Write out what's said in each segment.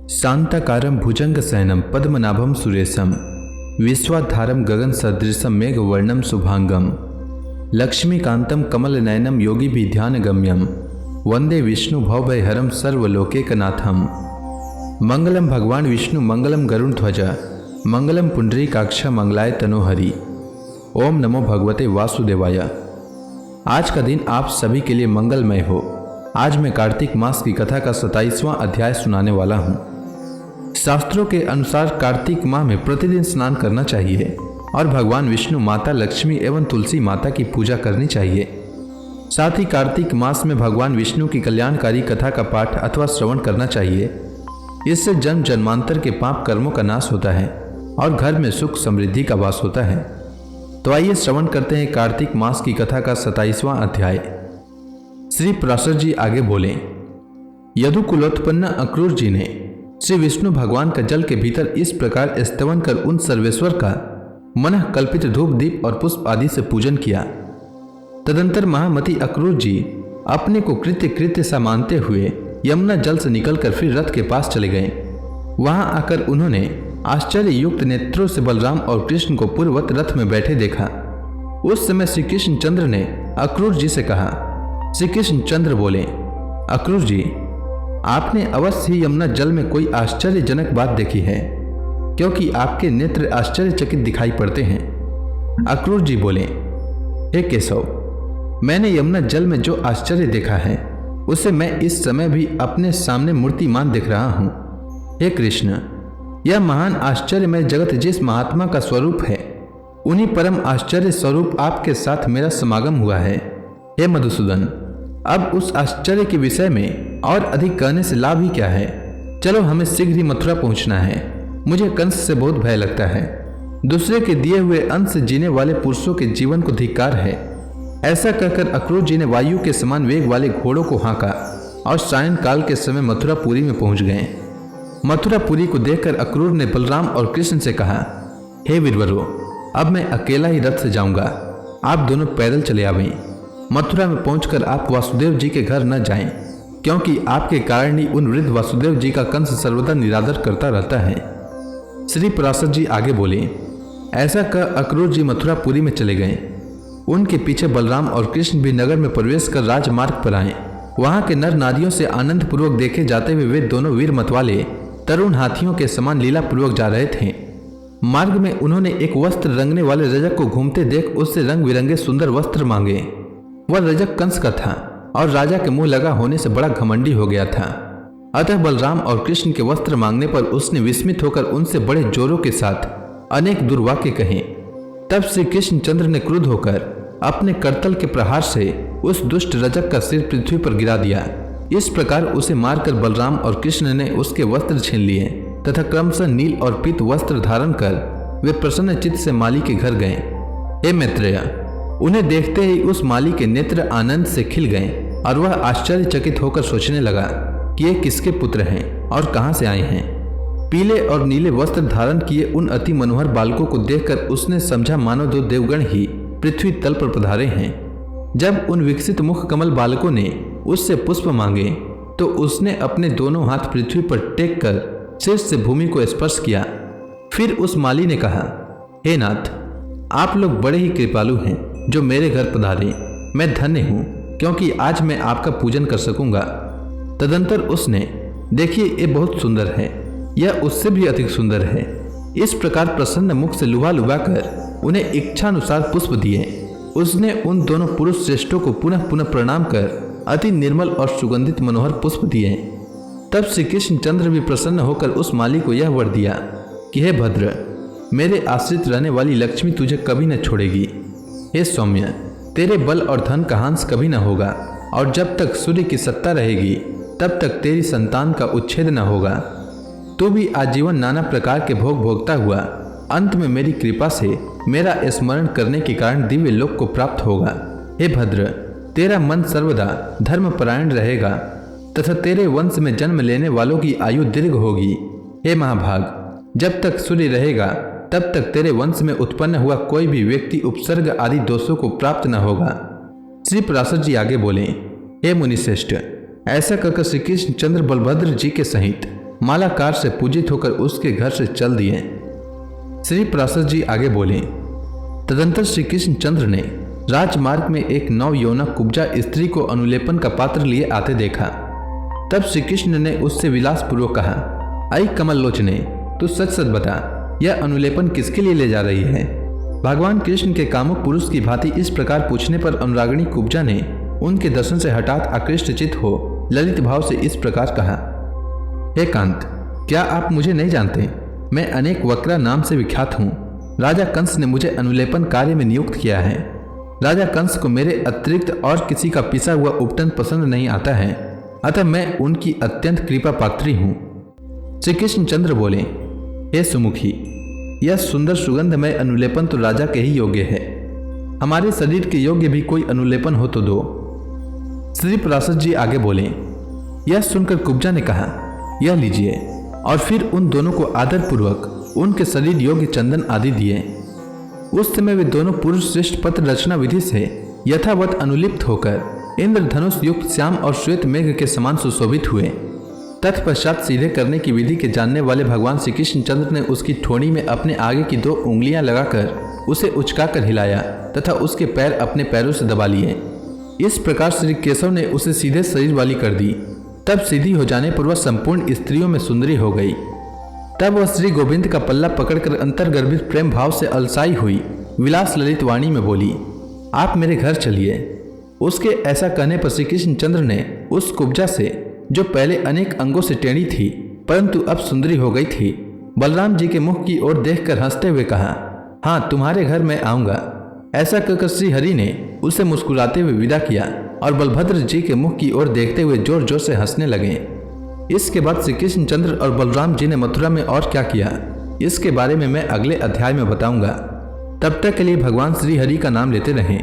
शांताकारं भुजंगशयनं पद्मनाभं सुरेशं विश्वाधारं गगनसदृशं मेघवर्णं शुभांगं लक्ष्मीकान्तं कमलनयनं योगिभिध्यानगम्यं वंदे विष्णु भवभयहरं सर्वलोकैकनाथं। मंगलम भगवान विष्णु मंगलम गरुड़ध्वज मंगलम पुंडरीकाक्ष मंगलाय तनोहरि। ओम नमो भगवते वासुदेवाय। आज का दिन आप सभी के लिए मंगलमय हो। आज मैं कार्तिक मास की कथा का 27वां अध्याय सुनाने वाला हूँ। शास्त्रों के अनुसार कार्तिक माह में प्रतिदिन स्नान करना चाहिए और भगवान विष्णु, माता लक्ष्मी एवं तुलसी माता की पूजा करनी चाहिए। साथ ही कार्तिक मास में भगवान विष्णु की कल्याणकारी कथा का पाठ अथवा श्रवण करना चाहिए। इससे जन्म जन्मांतर के पाप कर्मों का नाश होता है और घर में सुख समृद्धि का वास होता है। तो आइए श्रवण करते हैं कार्तिक मास की कथा का 27वां अध्याय। श्री पराशर जी आगे बोले, यदुकुलोत्पन्न अक्रूर जी ने श्री विष्णु भगवान का जल के भीतर इस प्रकार स्तवन कर उन सर्वेश्वर का मनः कल्पित धूप दीप और पुष्प आदि से पूजन किया। तदंतर महामती अक्रूर जी अपने को कृत्य सा मानते हुए यमुना जल से निकलकर फिर रथ के पास चले गए। वहां आकर उन्होंने आश्चर्य युक्त नेत्रों से बलराम और कृष्ण को पूर्ववत रथ में बैठे देखा। उस समय श्री कृष्ण चंद्र ने अक्रूर जी से कहा। श्री कृष्ण चंद्र बोले, अक्रूर जी, आपने अवश्य ही यमुना जल में कोई आश्चर्यजनक बात देखी है, क्योंकि आपके नेत्र आश्चर्यचकित दिखाई पड़ते हैं। अक्रूर जी बोले, हे केशव, मैंने यमुना जल में जो आश्चर्य देखा है उसे मैं इस समय भी अपने सामने मूर्तिमान दिख रहा हूँ। हे कृष्ण, यह महान आश्चर्य में जगत जिस महात्मा का स्वरूप है, उन्हीं परम आश्चर्य स्वरूप आपके साथ मेरा समागम हुआ है। हे मधुसूदन, अब उस आश्चर्य के विषय में और अधिक कहने से लाभ ही क्या है। चलो, हमें शीघ्र ही मथुरा पहुंचना है। मुझे कंस से बहुत भय लगता है। दूसरे के दिए हुए अन्न से जीने वाले पुरुषों के जीवन को धिक्कार है। ऐसा कहकर अक्रूर जी ने वायु के समान वेग वाले घोड़ों को हाँका और सायंकाल के समय मथुरापुरी में पहुंच गए। मथुरापुरी को देखकर अक्रूर ने बलराम और कृष्ण से कहा, हे वीरवरों, अब मैं अकेला ही रथ से जाऊंगा, आप दोनों पैदल चले आवें। मथुरा में पहुंचकर आप वासुदेव जी के घर न जाएं, क्योंकि आपके कारण ही उन वृद्ध वासुदेव जी का कंस सर्वदा निरादर करता रहता है। श्री पराशर जी आगे बोले, ऐसा कह अक्रूर जी मथुरापुरी में चले गए। उनके पीछे बलराम और कृष्ण भी नगर में प्रवेश कर राजमार्ग पर आए। वहां के नर नारियों से आनंद पूर्वक देखे जाते हुए वे दोनों वीर मतवाले तरुण हाथियों के समान लीला पूर्वक जा रहे थे। मार्ग में उन्होंने एक वस्त्र रंगने वाले रजक को घूमते देख उससे रंग बिरंगे सुंदर वस्त्र मांगे। वह रजक कंस का था और राजा के मुंह लगा होने से बड़ा घमंडी हो गया था। अतः बलराम और कृष्ण के वस्त्र मांगने पर उसने विस्मित होकर उनसे बड़े जोरों के साथ अनेक दुर्वाक्य कहे। तब श्री कृष्ण चंद्र ने क्रुद्ध होकर अपने करतल के प्रहार से उस दुष्ट रजक का सिर पृथ्वी पर गिरा दिया। इस प्रकार उसे मारकर बलराम और कृष्ण ने उसके वस्त्र छीन लिए तथा क्रमशः नील और पीत वस्त्र धारण कर वे प्रसन्न चित्त से माली के घर गए। हे मैत्रेय, उन्हें देखते ही उस माली के नेत्र आनंद से खिल गए और वह आश्चर्यचकित होकर सोचने लगा कि ये किसके पुत्र हैं और कहां से आए हैं। पीले और नीले वस्त्र धारण किए उन अति मनोहर बालकों को देखकर उसने समझा मानो दो देवगण ही पृथ्वी तल पर पधारे हैं। जब उन विकसित मुख कमल बालकों ने उससे पुष्प मांगे तो उसने अपने दोनों हाथ पृथ्वी पर टेक कर शीर्ष से भूमि को स्पर्श किया। फिर उस माली ने कहा, हे नाथ, आप लोग बड़े ही कृपालु हैं जो मेरे घर पधारे। मैं धन्य हूँ, क्योंकि आज मैं आपका पूजन कर सकूंगा। तदंतर उसने, देखिए ये बहुत सुंदर है, यह उससे भी अधिक सुंदर है। इस प्रकार प्रसन्न मुख से लुभा लुभा कर उन्हें इच्छानुसार पुष्प दिए। उसने उन दोनों पुरुष श्रेष्ठों को पुनः पुनः प्रणाम कर अति निर्मल और सुगंधित मनोहर पुष्प दिए। तब श्री कृष्ण चंद्र भी प्रसन्न होकर उस माली को यह वर दिया कि हे भद्र, मेरे आश्रित रहने वाली लक्ष्मी तुझे कभी न छोड़ेगी। हे सौम्य, तेरे बल और धन का हांस कभी न होगा और जब तक सूर्य की सत्ता रहेगी तब तक तेरी संतान का उच्छेद न होगा। तू भी आजीवन नाना प्रकार के भोग भोगता हुआ अंत में मेरी कृपा से मेरा स्मरण करने के कारण दिव्य लोक को प्राप्त होगा। हे भद्र, तेरा मन सर्वदा धर्मपरायण रहेगा तथा तेरे वंश में जन्म लेने वालों की आयु दीर्घ होगी। हे महाभाग, जब तक सूर्य रहेगा तब तक तेरे वंश में उत्पन्न हुआ कोई भी व्यक्ति उपसर्ग आदि दोषों को प्राप्त न होगा। श्री पराशर जी आगे बोले, हे मुनिश्रेष्ठ, ऐसा कहकर श्री कृष्ण चंद्र बलभद्र जी के सहित मालाकार से पूजित होकर उसके घर से चल दिए। श्री प्रसाद जी आगे बोले, तदंतर श्री कृष्णचंद्र ने राजमार्ग में एक नवयौवना कुब्जा स्त्री को अनुलेपन का पात्र लिए आते देखा। तब श्री कृष्ण ने उससे विलासपूर्वक कहा, आई कमल लोचने, तू सच सच बता, यह अनुलेपन किसके लिए ले जा रही है? भगवान कृष्ण के कामुक पुरुष की भांति इस प्रकार पूछने पर अनुरागिणी कुब्जा ने उनके दर्शन से हठात आकृष्ट चित हो ललित भाव से इस प्रकार कहा, हे कांत, क्या आप मुझे नहीं जानते? मैं अनेक वक्रा नाम से विख्यात हूँ। राजा कंस ने मुझे अनुलेपन कार्य में नियुक्त किया है। राजा कंस को मेरे अतिरिक्त और किसी का पिसा हुआ उपटन पसंद नहीं आता है, अतः मैं उनकी अत्यंत कृपा पात्री हूँ। श्री कृष्णचंद्र बोले, हे सुमुखी, यह सुंदर सुगंधमय अनुलेपन तो राजा के ही योग्य है। हमारे शरीर के योग्य भी कोई अनुलेपन हो तो दो। श्री प्रसाद जी आगे बोले, यह सुनकर कुब्जा ने कहा, यह लीजिए, और फिर उन दोनों को आदरपूर्वक उनके शरीर योग्य चंदन आदि दिए। उस समय वे दोनों पुरुष श्रेष्ठ पत्र रचना विधि से यथावत अनुलिप्त होकर इंद्रधनुष युक्त श्याम और श्वेत मेघ के समान सुशोभित हुए। तत्पश्चात सीधे करने की विधि के जानने वाले भगवान श्री कृष्णचंद्र ने उसकी ठोड़ी में अपने आगे की 2 उंगलियां लगाकर उसे उचकाकर हिलाया तथा उसके पैर अपने पैरों से दबा लिए। इस प्रकार श्री केशव ने उसे सीधे शरीर वाली कर दी। तब सीधी हो जाने पर वह संपूर्ण स्त्रियों में सुंदरी हो गई। तब वह श्री गोविंद का पल्ला पकड़कर अंतर्गर्भित प्रेम भाव से अलसाई हुई विलास ललित वाणी में बोली, आप मेरे घर चलिए। उसके ऐसा कहने पर श्री कृष्णचंद्र ने उस कुब्जा से, जो पहले अनेक अंगों से टेढ़ी थी परंतु अब सुंदरी हो गई थी, बलराम जी के मुख की ओर देखकर हंसते हुए कहा, हाँ, तुम्हारे घर मैं आऊंगा। ऐसा कहकर श्री हरि ने उसे मुस्कुराते हुए विदा किया और बलभद्र जी के मुख की ओर देखते हुए जोर जोर से हंसने लगे। इसके बाद श्री कृष्णचंद्र और बलराम जी ने मथुरा में और क्या किया, इसके बारे में मैं अगले अध्याय में बताऊंगा। तब तक के लिए भगवान श्री हरि का नाम लेते रहें।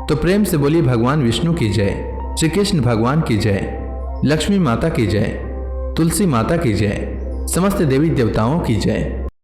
तो प्रेम से बोलिए भगवान विष्णु की जय, श्री कृष्ण भगवान की जय, लक्ष्मी माता की जय, तुलसी माता की जय, समस्त देवी देवताओं की जय।